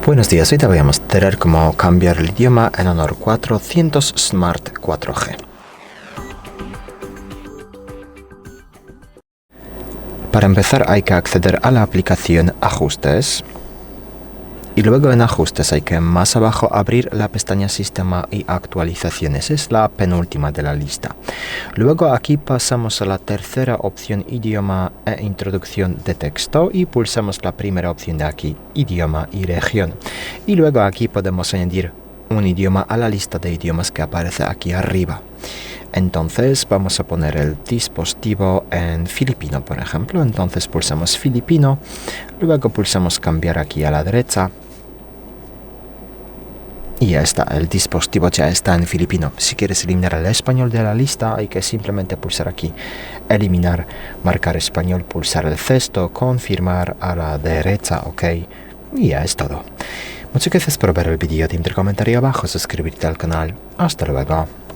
Buenos días, hoy te voy a mostrar cómo cambiar el idioma en Honor 400 Smart 4G. Para empezar hay que acceder a la aplicación Ajustes y luego en Ajustes hay que más abajo abrir la pestaña Sistema y Actualizaciones, es la penúltima de la lista. Luego aquí pasamos a la tercera opción Idioma e Introducción de texto y pulsamos la primera opción de aquí, Idioma y Región. Y luego aquí podemos añadir un idioma a la lista de idiomas que aparece aquí arriba. Entonces vamos a poner el dispositivo en filipino, por ejemplo. Entonces pulsamos filipino, luego pulsamos cambiar aquí a la derecha. Y ya está, el dispositivo ya está en filipino. Si quieres eliminar el español de la lista, hay que simplemente pulsar aquí, eliminar, marcar español, pulsar el cesto, confirmar a la derecha, ok. Y ya es todo. Muchas gracias por ver el vídeo, dime tu comentario abajo, suscribirte al canal. Hasta luego.